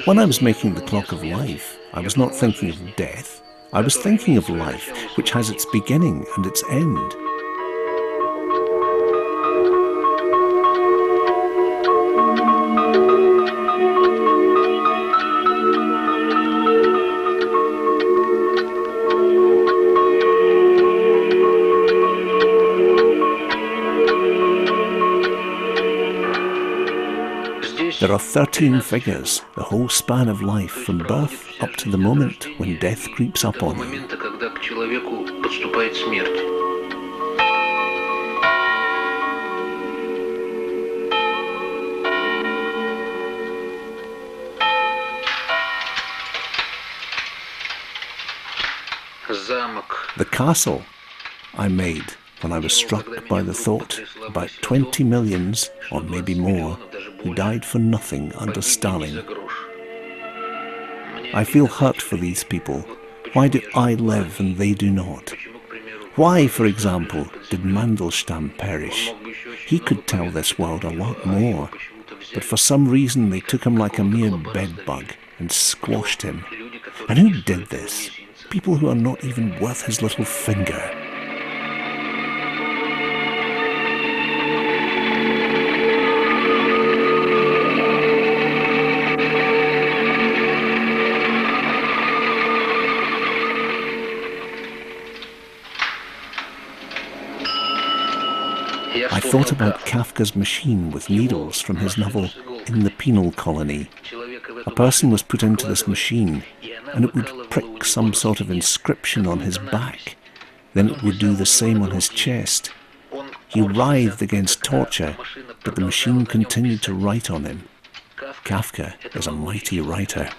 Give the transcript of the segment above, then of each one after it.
When I was making the clock of life, I was not thinking of death. I was thinking of life, which has its beginning and its end. There are 13 figures, the whole span of life, from birth up to the moment when death creeps up on you. The castle I made when I was struck by the thought about 20 millions, or maybe more, who died for nothing under Stalin. I feel hurt for these people. Why do I live and they do not? Why, for example, did Mandelstam perish? He could tell this world a lot more, but for some reason they took him like a mere bedbug and squashed him. And who did this? People who are not even worth his little finger. I thought about Kafka's machine with needles from his novel In the Penal Colony. A person was put into this machine, and it would prick some sort of inscription on his back. Then it would do the same on his chest. He writhed against torture, but the machine continued to write on him. Kafka is a mighty writer.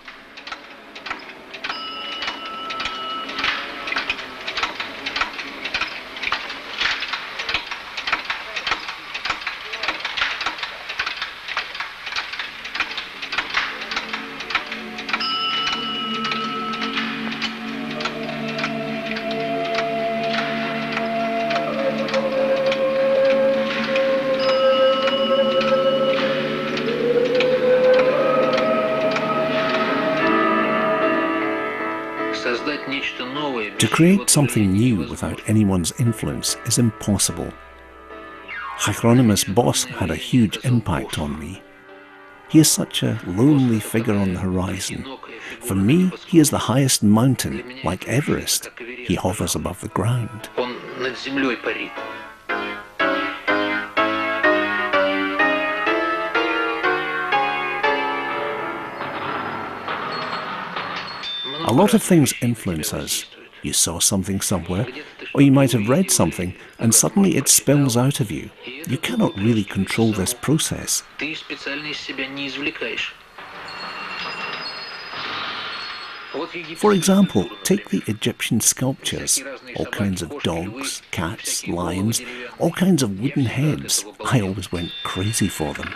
To create something new without anyone's influence is impossible. Hieronymus Bosch had a huge impact on me. He is such a lonely figure on the horizon. For me, he is the highest mountain, like Everest. He hovers above the ground. A lot of things influence us. You saw something somewhere, or you might have read something, and suddenly it spills out of you. You cannot really control this process. For example, take the Egyptian sculptures. All kinds of dogs, cats, lions, all kinds of wooden heads. I always went crazy for them.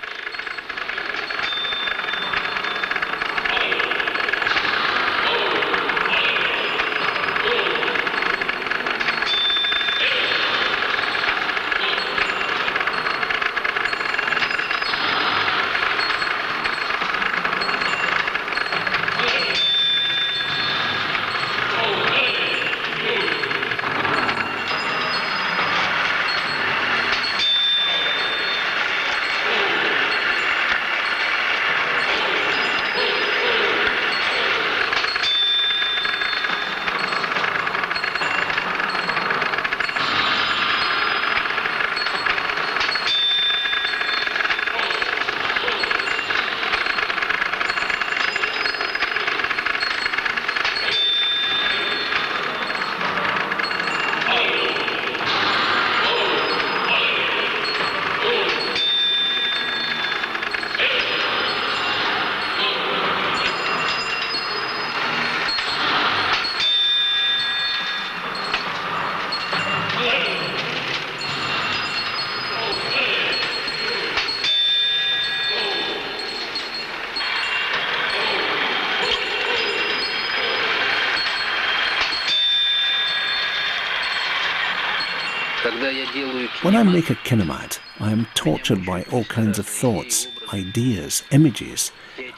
When I make a kinemat, I am tortured by all kinds of thoughts, ideas, images.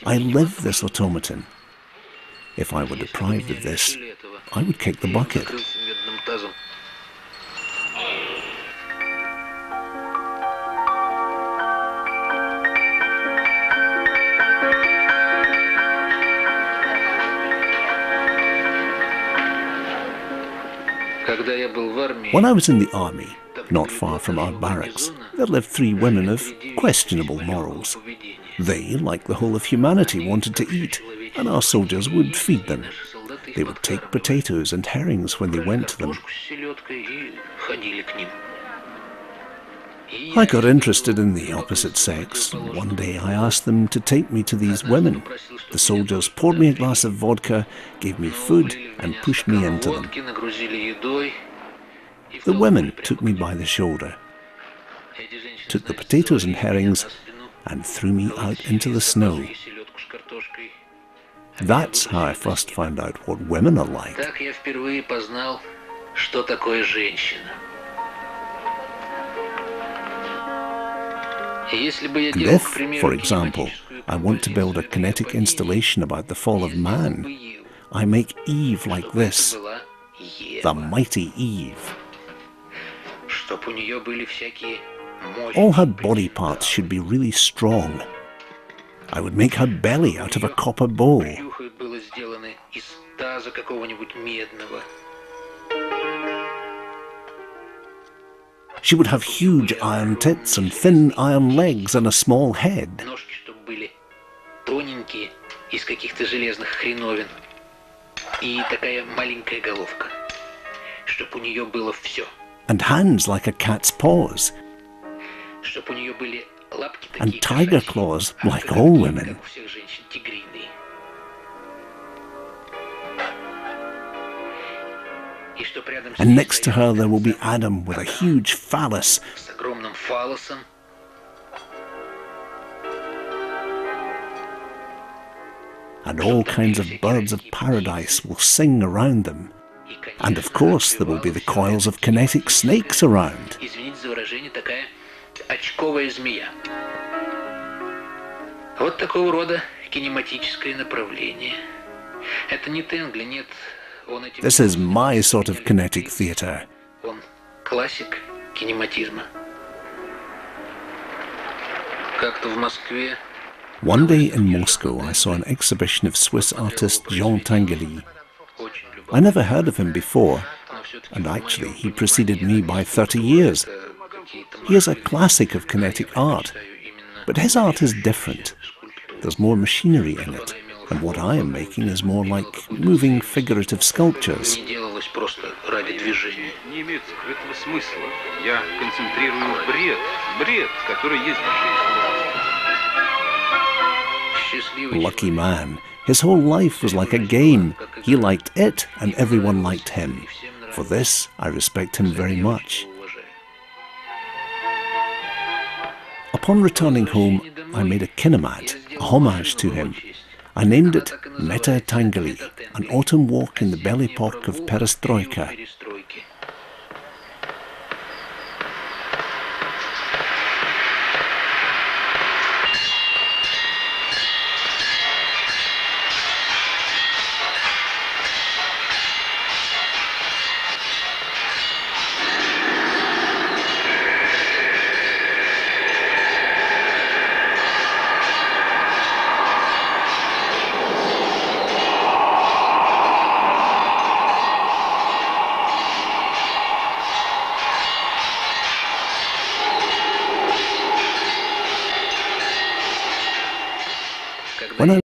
I live this automaton. If I were deprived of this, I would kick the bucket. When I was in the army, not far from our barracks, there lived 3 women of questionable morals. They, like the whole of humanity, wanted to eat, and our soldiers would feed them. They would take potatoes and herrings when they went to them. I got interested in the opposite sex, and one day I asked them to take me to these women. The soldiers poured me a glass of vodka, gave me food, and pushed me into them. The women took me by the shoulder, took the potatoes and herrings, and threw me out into the snow. That's how I first found out what women are like. And if, for example, I want to build a kinetic installation about the fall of man, I make Eve like this, the mighty Eve. All her body parts should be really strong. I would make her belly out of a copper bowl. She would have huge iron tits and thin iron legs and a small head. And hands like a cat's paws. And tiger claws like all women. And next to her there will be Adam with a huge phallus. And all kinds of birds of paradise will sing around them. And of course there will be the coils of kinetic snakes around. Вот такого рода кинематическое направление. Это не Tinguely, нет. This is my sort of kinetic theatre. Он классик кинематизма. Как-то в Москве. One day in Moscow I saw an exhibition of Swiss artist Jean Tinguely. I never heard of him before, and actually he preceded me by 30 years. He is a classic of kinetic art, but his art is different. There's more machinery in it, and what I am making is more like moving figurative sculptures. Lucky man. His whole life was like a game. He liked it, and everyone liked him. For this, I respect him very much. Upon returning home, I made a kinemat, a homage to him. I named it Meta Tinguely, an autumn walk in the belle époque of perestroika. When I